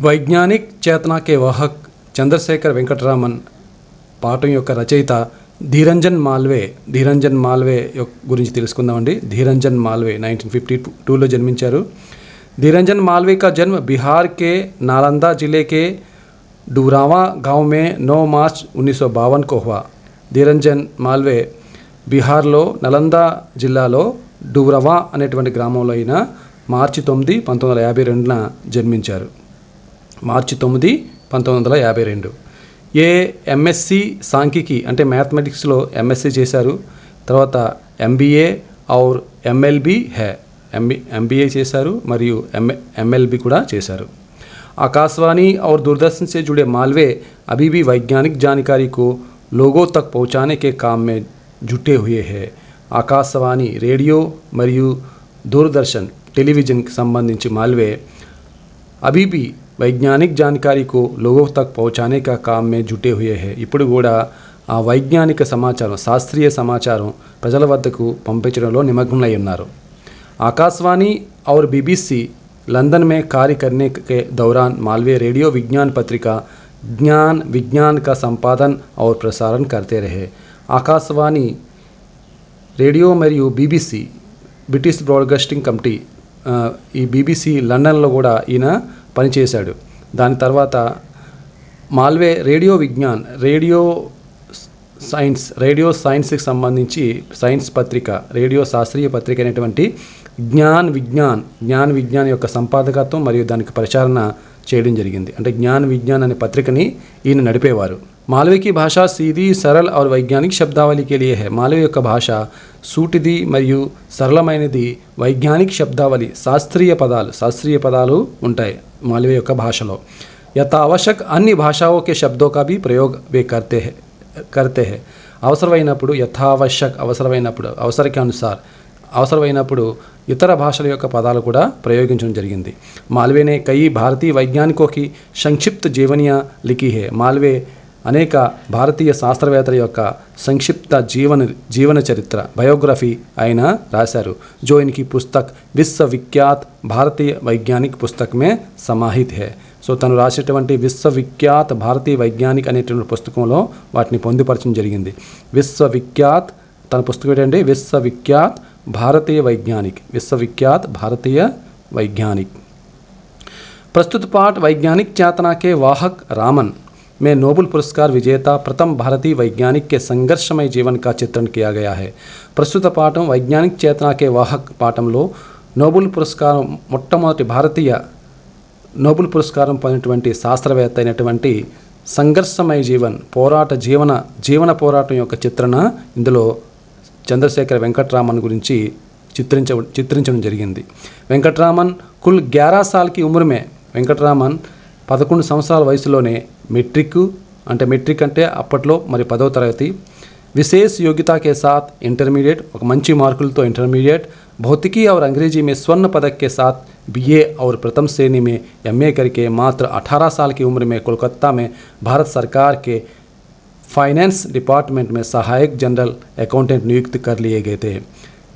వైజ్ఞానిక్ చేతనా కే వాహక్ చంద్రశేఖర్ వెంకటరామన్ పాఠం యొక్క రచయిత ధీరంజన్ మాల్వే గురించి తెలుసుకుందామండి. ధీరంజన్ మాల్వే 1952లో జన్మించారు. धीरंजन मालवीय का जन्म बिहार के नालंदा जिले के डुरावा गांव में 9 मार्च 1952 को हुआ. धीरंजन मालवीय బీహార్లో నలంద జిల్లాలో డూరవా అనేటువంటి గ్రామంలో అయిన మార్చి 9, 1952న జన్మించారు. మార్చి 9, 1952. ఏ ఎంఎస్సి సాంఖ్యికి అంటే మ్యాథమెటిక్స్లో ఎంఎస్సి చేశారు. తర్వాత ఎంబీఏ और ఎంఎల్బీ है ఎంబీఏ చేశారు మరియు ఎంఎల్బీ కూడా చేశారు. आकाशवाणी और दूरदर्शन से जुड़े मालवीय अभी भी वैज्ञानिक जानकारी को लोगों तक पहुंचाने के काम में जुटे हुए हैं. आकाशवाणी रेडियो మరియు दूरदर्शन टेलीविजन के संबंधी मालवीय अभी भी वैज्ञानिक जानकारी को लोगों तक पहुंचाने का काम में जुटे हुए हैं. ఇప్పుడు కూడా ఆ వైజ్ఞానిక సమాచారం శాస్త్రీయ సమాచారం ప్రజల వద్దకు పంపించడంలో నిమగ్నమై ఉన్నారు. आकाशवाणी और बीबीसी लंदन में कार्य करने के दौरान मालवीय रेडियो विज्ञान पत्रिका ज्ञान विज्ञान का संपादन और प्रसारण करते रहे. आकाशवाणी रेडियो మరియు बीबीसी బ్రిటిష్ బ్రాడ్కాస్టింగ్ కమిటీ ఈ బీబీసీ లండన్లో కూడా ఈయన పనిచేశాడు. దాని తర్వాత మాల్వే రేడియో సైన్స్కి సంబంధించి సైన్స్ పత్రిక రేడియో శాస్త్రీయ పత్రిక అయినటువంటి జ్ఞాన్ విజ్ఞాన్ యొక్క సంపాదకత్వం మరియు దానికి ప్రచారణ చేయడం జరిగింది. అంటే జ్ఞాన్ విజ్ఞాన్ అనే పత్రికని ఈయన నడిపేవారు. మాల్వీ की भाषा सीधी सरल और वैज्ञानिक शब्दावली के लिए है. మాల్వీ యొక్క భాష సూటిది మరియు సరళమైనది. వైజ్ఞానిక శబ్దావళి శాస్త్రీయ పదాలు ఉంటాయి మాల్వీ యొక్క భాషలో. యథావశ్యక్ అన్ని భాషాओं के शब्दों का भी प्रयोग वे करते हैं. అవసరమైనప్పుడు అవసరమైనప్పుడు ఇతర భాషల యొక్క పదాలు కూడా ప్రయోగించడం జరిగింది. మాల్వే ने कई भारतीय वैज्ञानिकों की संक्षिप्त जीवनियाँ लिखी है. మాల్వే అనేక భారతీయ శాస్త్రవేత్తల యొక్క సంక్షిప్త జీవన చరిత్ర బయోగ్రఫీ ఆయన రాశారు. जो इनकी पुस्तक विश्वविख्यात भारतीय वैज्ञानिक पुस्तक में समाहित है. సో తను రాసేటువంటి విశ్వవిఖ్యాత్ భారతీయ వైజ్ఞానిక్ అనేటువంటి పుస్తకంలో వాటిని పొందుపరచడం జరిగింది. తన పుస్తకం ఏంటంటే విశ్వవిఖ్యాత్ భారతీయ వైజ్ఞానిక్. प्रस्तुत पाठ वैज्ञानिक चेतना के वाहक रामन में नोबेल पुरस्कार विजेता प्रथम भारतीय वैज्ञानिक के संघर्षमय जीवन का चित्रण किया गया है. प्रस्तुत पाठం वैज्ञानिक चेतना के वाहक పాఠంలో నోబెల్ పురస్కారం మొట్టమొదటి భారతీయ నోబెల్ పురస్కారం పొందినటువంటి శాస్త్రవేత్త అయినటువంటి సంఘర్షమయ జీవన పోరాటం యొక్క చిత్రణ ఇందులో చంద్రశేఖర్ వెంకటరామన్ గురించి చిత్రించడం జరిగింది. వెంకటరామన్ కుల్ 11 साल की उम्र में వెంకటరామన్ 11 సంవత్సరాల వయసులోనే మెట్రిక్ అంటే అప్పట్లో మరి 10వ తరగతి విశేష యోగ్యతా के साथ इंटरमीडिएट ఒక మంచి మార్కులతో इंटरमीडिएट भौतिकी और अंग्रेजी में स्वर्ण पदक के साथ बीए और प्रथम श्रेणी में एमए करके मात्र 18 साल की उम्र में कोलकाता में भारत सरकार के फाइनेंस डिपार्टमेंट में सहायक जनरल अकाउंटेंट नियुक्त कर लिए गए थे.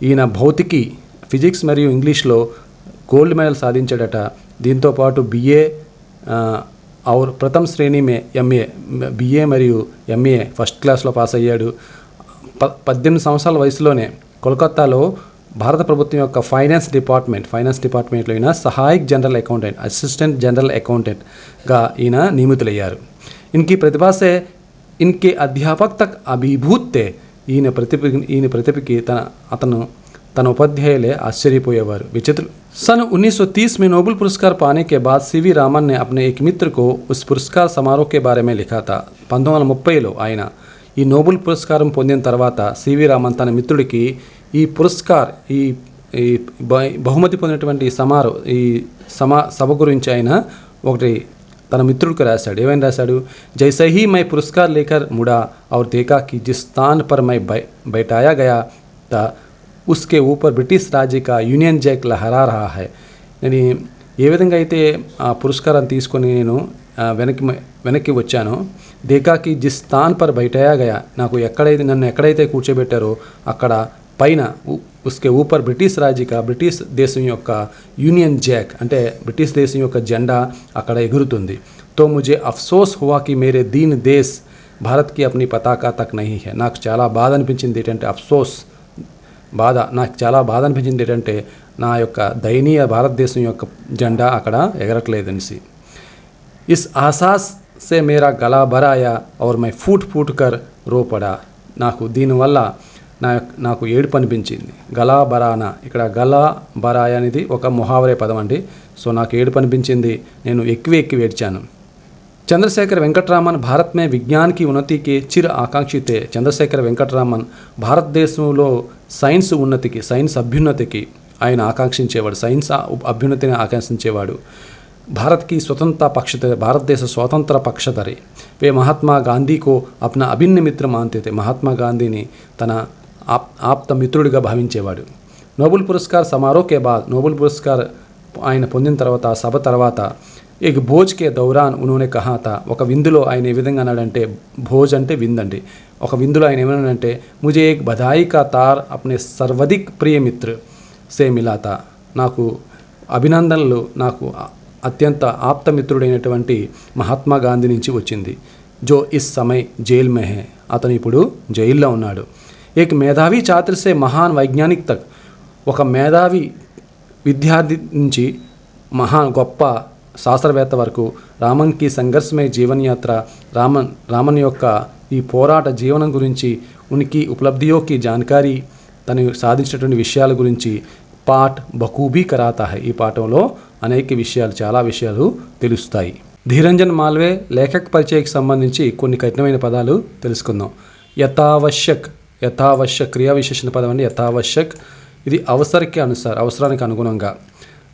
ఈయన భౌతికి ఫిజిక్స్ మరియు ఇంగ్లీష్లో గోల్డ్ మెడల్ సాధించాడట. దీంతో పాటు बीए और प्रथम श्रेणी में एमए बीए మరియు ఎంఏ ఫస్ట్ క్లాస్లో పాస్ అయ్యాడు. 18 సంవత్సరాల వయసులోనే కోల్కతాలో భారత ప్రభుత్వం యొక్క ఫైనాన్స్ డిపార్ట్మెంట్లో ఈయన సహాయక్ జనరల్ అకౌంటెంట్ అసిస్టెంట్ జనరల్ అకౌంటెంట్గా ఈయన నియమితులయ్యారు. ఇన్కి ప్రతిభా సే ఇన్కే అధ్యాపక్ తక్ అభిభూత్ తే. ఈయన ప్రతిభకి తన ఉపాధ్యాయులే ఆశ్చర్యపోయేవారు, విచిత్రులు. सन 1930 में नोबेल पुरस्कार पाने के बाद सीवी रामन ने अपने एक मित्र को उस पुरस्कार समारोह के बारे में लिखा था. 1930లో ఆయన ఈ నోబెల్ పురస్కారం పొందిన తర్వాత సివి రామన్ తన మిత్రుడికి ఈ బహుమతి పొందినటువంటి సభ గురించి ఆయన ఒకటి తన మిత్రుడికి రాశాడు. ఏమైనా రాశాడు? जैसे ही मैं पुरस्कार लेकर मुड़ा और देखा कि जिस स्थान पर मैं बैठाया गया था उसके ऊपर ब्रिटिश राज्य का यूनियन जैक लहरा रहा है. నేను ఏ విధంగా అయితే ఆ పురస్కారం తీసుకొని నేను వెనక్కి వచ్చానో దేకాకి జిస్ స్థాన్ పర్ బైఠాయా గయా, నన్ను ఎక్కడైతే కూర్చోబెట్టారో అక్కడ పైన उसके ऊपर బ్రిటిష్ राज्य का బ్రిటిష్ దేశం యొక్క యూనియన్ జैक అంటే బ్రిటిష్ దేశం యొక్క జెండా అక్కడ ఎగురుతుంది. तो मुझे अफसोस हुआ कि मेरे दीन देश भारत की अपनी पताका तक नहीं है. నాకు చాలా బాధ అనిపించింది ఏంటంటే అఫ్సోస్ బాధ నాకు చాలా బాధ అనిపించింది ఏంటంటే నా యొక్క దయనీయ భారతదేశం యొక్క జెండా అక్కడ ఎగరట్లేదనేసి. इस एहसास से मेरा गला भर आया और मैं फूट फूट कर रो पड़ा. నాకు దీనివల్ల నాకు ఏడుపు అనిపించింది. గలా బరానా, ఇక్కడ గలా బరాయ అనేది ఒక ముహావరే పదం అండి. సో నాకు ఏడుపు అనిపించింది, నేను ఎక్కువ ఏడ్చాను. चंद्रशेखर वेंकटरामन भारत में विज्ञान की उन्नति के चिर आकांक्षी थे. చంద్రశేఖర్ వెంకటరామన్ భారతదేశంలో సైన్స్ ఉన్నతికి, సైన్స్ అభ్యున్నతికి ఆయన ఆకాంక్షించేవాడు, సైన్స్ అభ్యున్నతిని ఆకాంక్షించేవాడు. भारत की स्वतंत्रता पक्षधर, भारत देश स्वतंत्र पक्षधरे. वे महात्मा गांधी को अपना अभिन्न मित्र मानते थे. महात्मा गांधीని తన ఆప్త మిత్రుడిగా భావించేవాడు. నోబెల్ పురస్కార్ సమారోహ్ కే బాద్, నోబెల్ పురస్కార్ ఆయన పొందిన తర్వాత సభ తర్వాత एक भोज के दौरान उन्होंने कहा था, ఒక విందులో ఆయన ఏ విధంగా అన్నాడంటే, భోజ్ అంటే విందండి, ఒక విందులో ఆయన ఏమన్నాడంటే, मुझे एक बधाई का तार अपने सर्वाधिक प्रिय मित्र से मिला था. నాకు అభినందనలు నాకు అత్యంత ఆప్తమిత్రుడైనటువంటి మహాత్మా గాంధీ నుంచి వచ్చింది. జో ఇస్ సమయ్ జైల్ మే హై, అతను ఇప్పుడు జైల్లో ఉన్నాడు. ఏక్ మేధావి ఛాత్ర సే మహాన్ వైజ్ఞానిక్ తక్, ఒక మేధావి విద్యార్థి నుంచి గొప్ప శాస్త్రవేత్త వరకు రామన్ కి సంఘర్షమయ జీవన్ యాత్ర, రామన్ యొక్క ఈ పోరాట జీవనం గురించి, ఉనికి ఉపలబ్ధియోకి జాన్కారీ, తను సాధించినటువంటి విషయాల గురించి పాఠ్ బఖూబీ కరాతా హై. ఈ పాఠంలో అనేక విషయాలు, చాలా విషయాలు తెలుస్తాయి. ధీరంజన్ మాల్వే లేఖక పరిచయకి సంబంధించి కొన్ని కఠినమైన పదాలు తెలుసుకుందాం. యథావశ్యక్, యథావశ్యక్ క్రియా విశేషణ పదం అండి. యథావశ్యక్ ఇది అవసరానికి అనుగుణంగా.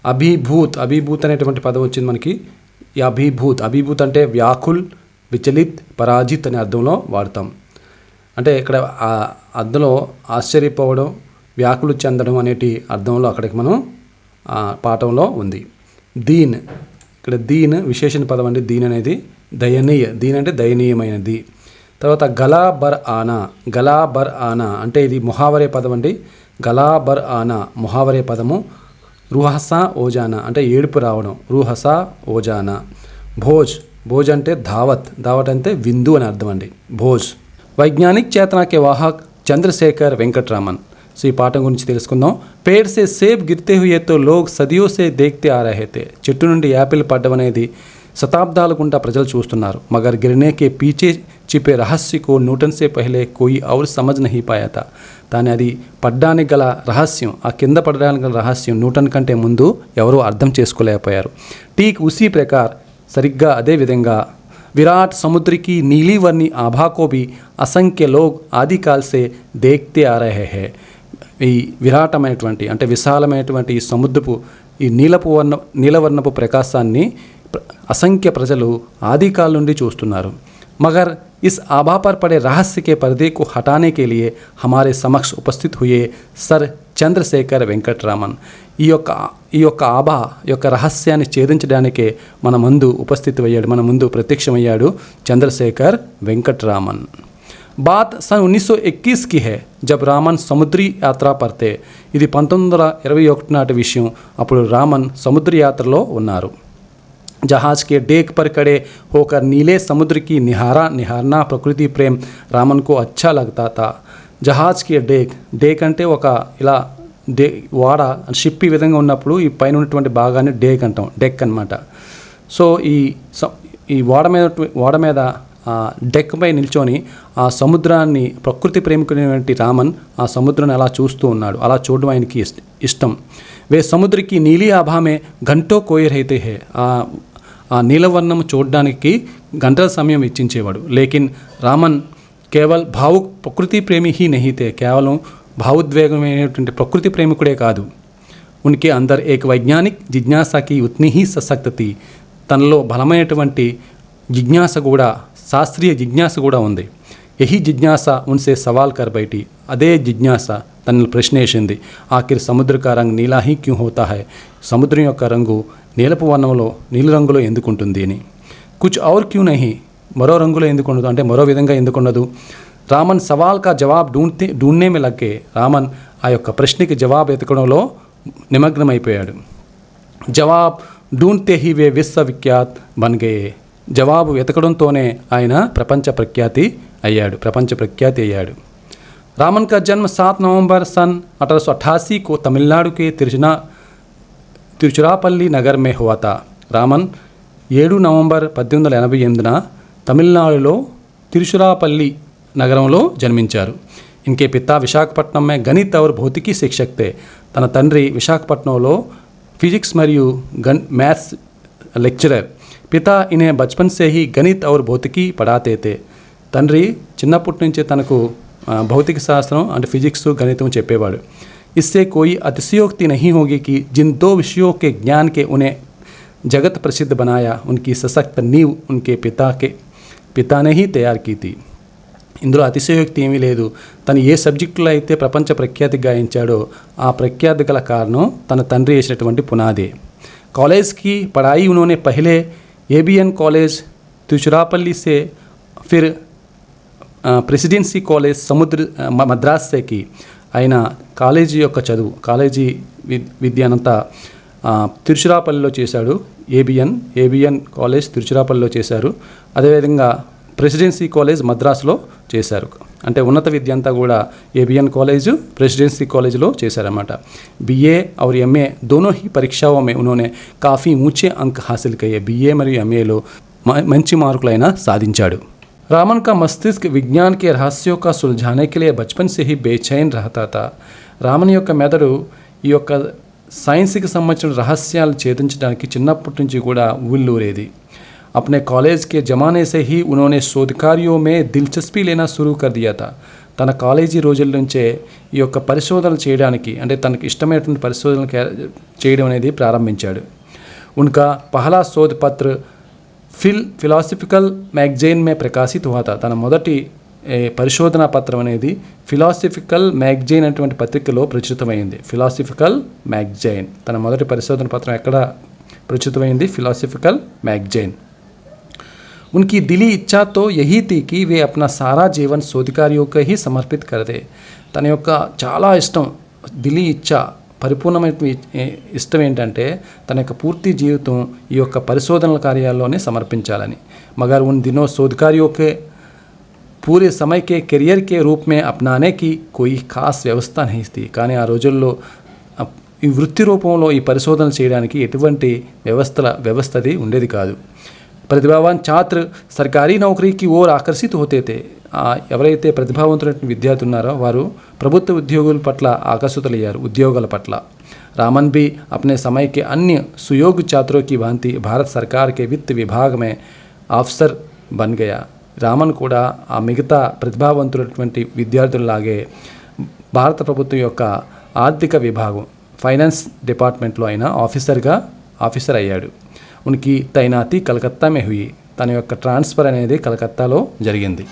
అభిభూత్, అభిభూత్ అనేటువంటి పదం వచ్చింది మనకి. ఈ అభిభూత్ అంటే వ్యాకుల్, విచలిత్, పరాజిత్ అనే అర్థంలో వాడతాం. అంటే ఇక్కడ ఆ అర్థంలో ఆశ్చర్యపోవడం, వ్యాకులు చెందడం అనేటి అర్థంలో అక్కడికి మనం పాఠంలో ఉంది. దీన్, ఇక్కడ దీన్ విశేషణ పదం అండి. దీన్ అనేది దయనీయ, దీన్ అంటే దయనీయమైనది. తర్వాత గలా బర్ ఆనా, గలా బర్ ఆనా అంటే ఇది ముహావరే పదం అండి. గలా బర్ ఆనా ముహావరే పదము. రూహసా ఓజానా అంటే ఏడుపు రావడం, రూహసా ఓజానా. భోజ్, భోజ్ అంటే దావత్, దావత్ అంటే విందు అని అర్థం అండి. భోజ్. వైజ్ఞానిక్ చేతనాకే వాహక్ చంద్రశేఖర్ వెంకటరామన్. సో ఈ పాఠం గురించి తెలుసుకుందాం. పేడ్ సే సేబ్ గిర్తే హుయే తో లోగ్ సదియో సే దేఖ్తే ఆ రహే తే. చెట్టు నుండి యాపిల్ పడ్డం అనేది శతాబ్దాల గుండా ప్రజలు చూస్తున్నారు. మగర్ గిరనే కే పీచే చిపే రహస్య కో న్యూటన్ సే పహలే కోయి ఔర్ సమజ్ నహీ పాయా తా. కానీ అది పడ్డానికి గల రహస్యం, ఆ కింద పడడానికి గల రహస్యం న్యూటన్ కంటే ముందు ఎవరూ అర్థం చేసుకోలేకపోయారు. ఠీక్ ఉసీ ప్రకార్, సరిగ్గా అదే విధంగా విరాట్ సముద్రకి నీలివర్ణి ఆభా కో భీ అసంఖ్య లోగ్ ఆదికాల్ సే దేఖ్తే ఆ రహే హై. ఈ విరాటమైనటువంటి అంటే విశాలమైనటువంటి ఈ సముద్రపు ఈ నీలవర్ణపు ప్రకాశాన్ని असंख्य प्रजलु आदिकाल నుండి చూస్తున్నారు. मगर इस आभा पर पड़े रहस्य के पर्दे को हटाने के लिए हमारे समक्ष उपस्थित हुए सर చంద్రశేఖర్ వెంకటరామన్. ఈ యొక్క ఆభా యొక్క రహస్యాన్ని ఛేదించడానికే మన ముందు ఉపస్థితమయ్యాడు, మన ముందు ప్రత్యక్షమయ్యాడు చంద్రశేఖర్ వెంకటరామన్. बात सन 1921 की है जब रामन समुद्री यात्रा पर थे. ఇది 1921 నాటి విషయం. అప్పుడు రామన్ సముద్ర యాత్రలో ఉన్నారు. जहाज के डेक पर खड़े होकर नीले समुद्र की निहारना प्रकृति प्रेम रामन को अच्छा लगता था. जहाज के डेक అంటే ఒక ఇలా వాడ షిప్ ఈ విధంగా ఉన్నప్పుడు ఈ పైన ఉన్నటువంటి భాగాన్ని డేక్ అంటాం, డెక్ అన్నమాట. సో ఈ ఓడ మీద డెక్ పై నిల్చొని ఆ సముద్రాన్ని, ప్రకృతి ప్రేమికుడైనటువంటి రామన్ ఆ సముద్రాన్ని అలా చూస్తూ ఉన్నాడు. అలా చూడడం ఆయనకి ఇష్టం. వే సముద్రకి నీలి ఆభామే గంటో కోయి రహితే హే. ఆ నీలవర్ణం చూడడానికి గంటల సమయం ఇచ్చించేవాడు. లేకిన్ రామన్ కేవల్ భావుక్ ప్రకృతి ప్రేమి హీ నహీతే. కేవలం భావోద్వేగమైనటువంటి ప్రకృతి ప్రేమికుడే కాదు. ఉనికి అందర్ ఏక వైజ్ఞానిక్ జిజ్ఞాసకి ఉత్ని హీ సశక్తి. తనలో బలమైనటువంటి జిజ్ఞాస కూడా, శాస్త్రీయ జిజ్ఞాస కూడా ఉంది. యహీ జిజ్ఞాస ఉన్సే సవాల్ కర్ బైటి. అదే జిజ్ఞాస తనను ప్రశ్నేసింది. ఆఖిర్ సముద్ర కా రంగ్ నీలా హీ క్యూ హోతా హై. సముద్రం యొక్క రంగు నీలపు వర్ణంలో, నీలి రంగులో ఎందుకుంటుంది అని. కుచ్ ఔర్ క్యూ నహీ, మరో రంగులో ఎందుకు ఉండదు అంటే మరో విధంగా ఎందుకు ఉండదు. రామన్ సవాల్ కా జవాబ్ ఢూంఢనే మే లగే. రామన్ ఆ యొక్క ప్రశ్నకి జవాబు వెతకడంలో నిమగ్నమైపోయాడు. జవాబ్ ఢూంढते ही वे విశ్వవిఖ్యాత్ బన్ గయే. జవాబు వెతకడంతోనే ఆయన ప్రపంచ ప్రఖ్యాతి అయ్యాడు. रामन का जन्म 7 नवंबर सन 1888 को तमिलनाडु के तिरुचिरापल्ली नगर में हुआ था. रामन 7 नवंबर 1888 तमिलनाडुలో तिरुचिरापल्ली నగరంలో జన్మించారు. इनके पिता विशाखपट्टनम में गणित और भौतिकी शिक्षक थे. తన తండ్రి విశాఖపట్నంలో फिजिक्स మరియు मैथ्स लेक्चरर. पिता इन्हें बचपन से ही गणित और भौतिकी पढ़ाते थे. తండ్రి చిన్నప్పటి నుంచే తనకు भौतिक शास्त्रों అంటే ఫిజిక్స్ గణితం చెప్పేవాడు. इससे कोई अतिशयोक्ति नहीं होगी कि जिन 2 विषयों के ज्ञान के उन्हें जगत प्रसिद्ध बनाया उनकी सशक्त नींव उनके पिता ने ही तैयार की थी. ఇందులో అతిశయోక్తి ఏమీ లేదు. తను ఏ సబ్జెక్టులో అయితే ప్రపంచ ప్రఖ్యాతి గాయించాడో ఆ ప్రఖ్యాతి గల కారణం తన తండ్రి వేసినటువంటి పునాదే. कॉलेज की पढ़ाई उन्होंने पहले ABN कॉलेज तिरुचिरापल्ली से फिर ప్రెసిడెన్సీ కాలేజ్ మద్రాస్ సేకి. ఆయన కాలేజీ యొక్క చదువు కాలేజీ విద్యనంతా తిరుచిరాపల్లిలో చేశాడు. ఏబిఎన్ కాలేజ్ తిరుచిరాపల్లిలో చేశారు. అదేవిధంగా ప్రెసిడెన్సీ కాలేజ్ మద్రాసులో చేశారు. అంటే ఉన్నత విద్య అంతా కూడా ఏబిఎన్ కాలేజ్ प्रेसिडेंसी కాలేజ్లో చేశారన్నమాట. BA और MA दोनों ही परीक्षाओं में उन्होंने काफ़ी ऊंचे अंक हासिल किए. BA మరియు MAలో మంచి మార్కులైనా సాధించాడు. रामन का मस्तिष्क विज्ञान के रहस्यों का सुलझाने के लिए बचपन से ही बेचैन रहता था. రామన్ యొక్క మెదడు ఈ యొక్క సైన్స్కి సంబంధించిన రహస్యాలు ఛేదించడానికి చిన్నప్పటి నుంచి కూడా ఊళ్ళూరేది. अपने कॉलेज के ज़माने से ही उन्होंने शोध कार्यों में दिलचस्पी लेना शुरू कर दिया था. తన కాలేజీ రోజుల నుంచే ఈ యొక్క పరిశోధనలు చేయడానికి అంటే తనకి ఇష్టమైనటువంటి పరిశోధనలు చేయడం అనేది ప్రారంభించాడు. उनका पहला शोध पत्र ఫిలాసఫికల్ మ్యాగజైన్ మే ప్రకాశిత हुआ था. తన మొదటి పరిశోధనా పత్రం అనేది ఫిలాసఫికల్ మ్యాగజైన్ అటువంటి పత్రికలో ప్రచురితమైంది. ఫిలాసఫికల్ మ్యాగజైన్ తన మొదటి పరిశోధన పత్రం ఎక్కడ ప్రచురితమైంది? Philosophical magazine. उनकी दिली इच्छा तो यही थी कि वे अपना सारा जीवन शोध कार्यों को ही समर्पित कर दे. తన యొక్క చాలా ఇష్టం దిలీ ఇచ్చ పరిపూర్ణమైన ఇష్టం ఏంటంటే తన యొక్క పూర్తి జీవితం ఈ యొక్క పరిశోధనల కార్యాల్లోనే సమర్పించాలని. मगर उन दिनों शोध कार्यों के पूरे समय के करियर के रूप में अपनाने की कोई खास व्यवस्था नहीं थी. కానీ ఆ రోజుల్లో ఈ వృత్తి రూపంలో ఈ పరిశోధన చేయడానికి ఎటువంటి వ్యవస్థది ఉండేది కాదు. प्रतिभावान छात्र सरकारी नौकरी की ओर आकर्षित होते थे. ఎవరైతే ప్రతిభావంతులైన విద్యార్థులు ఉన్నారో వారు ప్రభుత్వ ఉద్యోగుల పట్ల ఆకర్షితులయ్యారు. ఉద్యోగాల పట్ల रामन भी अपने समय के अन्य सुयोग्य छात्रों की भांति भारत सरकार के वित्त विभाग में अफसर बन गया. రామన్ కూడా ఆ మిగతా ప్రతిభావంతులైనటువంటి విద్యార్థులలాగే భారత ప్రభుత్వం యొక్క ఆర్థిక విభాగం ఫైనాన్స్ డిపార్ట్మెంట్లో అయినా ఆఫీసర్ అయ్యాడు. उनकी तैनाती कलकत्ता में हुई. తన యొక్క ట్రాన్స్ఫర్ అనేది కలకత్తాలో జరిగింది.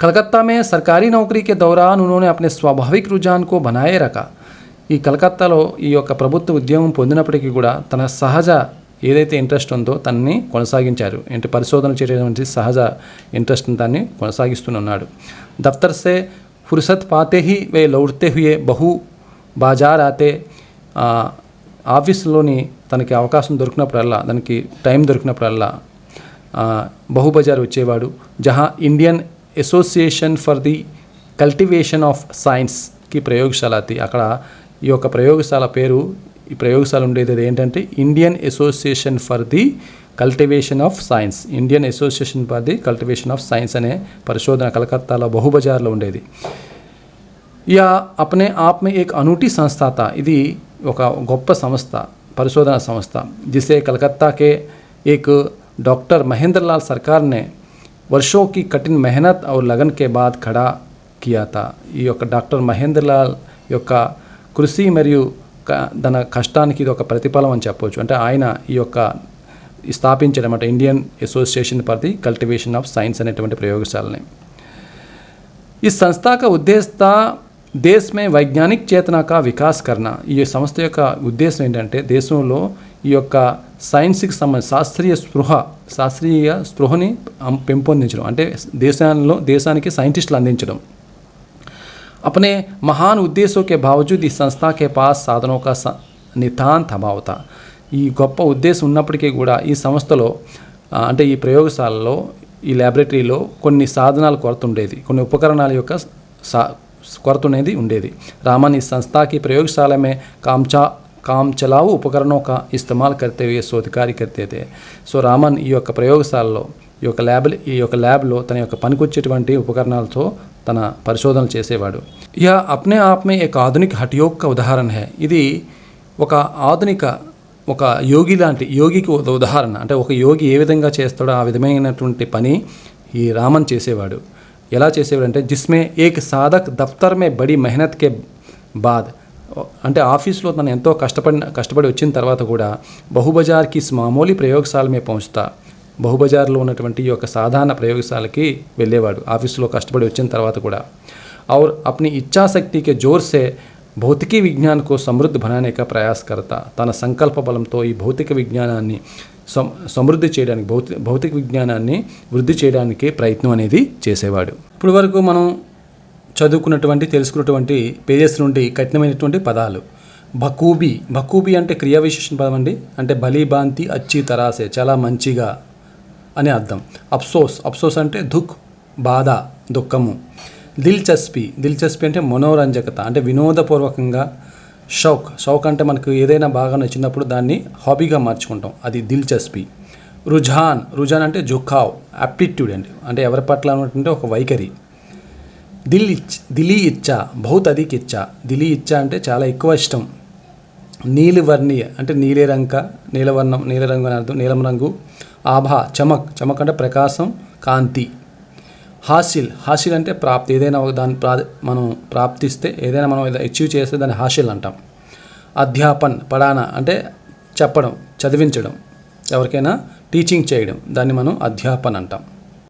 कलकत्ता में सरकारी नौकरी के दौरान उन्होंने अपने स्वाभाविक रुझान को बनाए रखा. ఈ కలకత్తాలో ఈ యొక్క ప్రభుత్వ ఉద్యోగం పొందినప్పటికీ కూడా తన సహజ ఏదైతే ఇంట్రెస్ట్ ఉందో తనని కొనసాగించారు. అంటే పరిశోధన చేయడానికి సహజ ఇంట్రెస్ట్ దాన్ని కొనసాగిస్తున్నాడు. दफ्तर से फुर्सत पाते ही वे लौटते हुए बहु बाजार आते. ఆఫీస్లోని తనకి అవకాశం దొరికినప్పుడల్లా తనకి టైం దొరికినప్పుడల్లా బహుబజార్ వచ్చేవాడు. జహా Indian Association for the Cultivation of సైన్స్కి ప్రయోగశాల అది. అక్కడ ఈ యొక్క ప్రయోగశాల పేరు ఈ ప్రయోగశాల ఉండేది ఏంటంటే Indian Association for the Cultivation of science. Indian Association for the Cultivation of science అనే పరిశోధన కలకత్తాలో బహుబజార్లో ఉండేది. యా అప్నే ఆప్ మే ఏక్ అనూఠీ సంస్థ తా. ఇది ఒక గొప్ప సంస్థ పరిశోధనా సంస్థ. जिसे कलकत्ता के एक डॉक्टर महेंद्र लाल सरकार ने वर्षों की कठिन मेहनत और लगन के बाद खड़ा किया था. ఈ యొక్క డాక్టర్ మహేంద్ర లాల్ యొక్క కృషి మరియు తన కష్టానికి ఇది ఒక ప్రతిఫలం అని చెప్పవచ్చు. అంటే ఆయన ఈ యొక్క స్థాపించడం అంటే Indian Association for the Cultivation of science అనేటువంటి ప్రయోగశాలని. ఈ సంస్థ का उद्देश्य దేశ్ మే వైజ్ఞానిక చేతన కా వికాస్ కర్నా. ఈ సంస్థ యొక్క ఉద్దేశం ఏంటంటే దేశంలో ఈ యొక్క సైన్స్కి సంబంధించిన శాస్త్రీయ స్పృహని పెంపొందించడం. అంటే దేశానికి సైంటిస్టులు అందించడం. अपने महान उद्देश्यों के बावजूद इस संस्था के पास साधनों का नितांत अभाव था। ఈ గొప్ప ఉద్దేశం ఉన్నప్పటికీ కూడా ఈ సంస్థలో అంటే ఈ ప్రయోగశాలలో ఈ ల్యాబొరేటరీలో కొన్ని సాధనాల కొరత ఉండేది, కొన్ని ఉపకరణాల యొక్క కొరత అనేది ఉండేది। रामन इस संस्था की प्रयोगशाला में काम चलाऊ उपकरणों का इस्तेमाल करते हुए शोध कार्य करते थे। సో రామన్ ఈ యొక్క ప్రయోగశాలలో ఈ యొక్క ల్యాబ్లో తన యొక్క పనికొచ్చేటువంటి ఉపకరణాలతో తన పరిశోధనలు చేసేవాడు। यह अपने आप में एक आधुनिक हठयोग का उदाहरण है। ఇది ఒక ఆధునిక ఒక యోగికి ఉదాహరణ। అంటే ఒక యోగి ఏ విధంగా చేస్తాడో ఆ విధమైనటువంటి పని ఈ రామన్ చేసేవాడు। ఎలా చేసేవాడు అంటే జిస్మే ఏక్ సాధక్ దఫ్తర్ మే బడి మెహనత్ కే బాద్, అంటే ఆఫీస్లో తను ఎంతో కష్టపడి వచ్చిన తర్వాత కూడా బహుబజార్కి మామూలు ప్రయోగశాల మే పहुंचता, బహుబజార్లో ఉన్నటువంటి ఈ యొక్క సాధారణ ప్రయోగశాలకి వెళ్ళేవాడు ఆఫీసులో కష్టపడి వచ్చిన తర్వాత కూడా। और अपनी इच्छाशक्ति के जोर से భౌతికీ విజ్ఞాన్ को समृद्ध बनाने का प्रयास करता, తన సంకల్ప బలంతో ఈ భౌతిక విజ్ఞానాన్ని సమృద్ధి చేయడానికి భౌతిక విజ్ఞానాన్ని వృద్ధి చేయడానికి ప్రయత్నం అనేది చేసేవాడు। ఇప్పుడు వరకు మనం తెలుసుకున్నటువంటి పేజెస్ నుండి కఠినమైనటువంటి పదాలు। బఖూబీ అంటే క్రియా విశేషణ పదం అండి, అంటే బలిబాంతి అచ్చి తరాసే చాలా మంచిగా అని అర్థం। అఫ్సోస్ అంటే బాధ దుఃఖము। దిల్చస్పీ అంటే మనోరంజకత అంటే వినోదపూర్వకంగా। షౌక్ అంటే మనకు ఏదైనా బాగా నచ్చినప్పుడు దాన్ని హాబీగా మార్చుకుంటాం, అది దిల్చస్పీ। రుజాన్ అంటే జుఖావ్ యాప్టిట్యూడ్ అండి, అంటే ఎవరి పట్ల అంటే ఒక వైఖరి। దిలీ ఇచ్చా బహుత్ అధిక్ ఇచ్చా, దిలీ ఇచ్చా అంటే చాలా ఎక్కువ ఇష్టం। నీలివర్ణీయ అంటే నీలరంగు అని అర్థం, నీలం రంగు। ఆభా చమక్ అంటే ప్రకాశం కాంతి। హాసిల్ అంటే ప్రాప్తి, ఏదైనా దాన్ని మనం ప్రాప్తిస్తే ఏదైనా మనం అచీవ్ చేస్తే దాన్ని హాసిల్ అంటాం। అధ్యాపన్ పడానా అంటే చెప్పడం చదివించడం, ఎవరికైనా టీచింగ్ చేయడం, దాన్ని మనం అధ్యాపన్ అంటాం।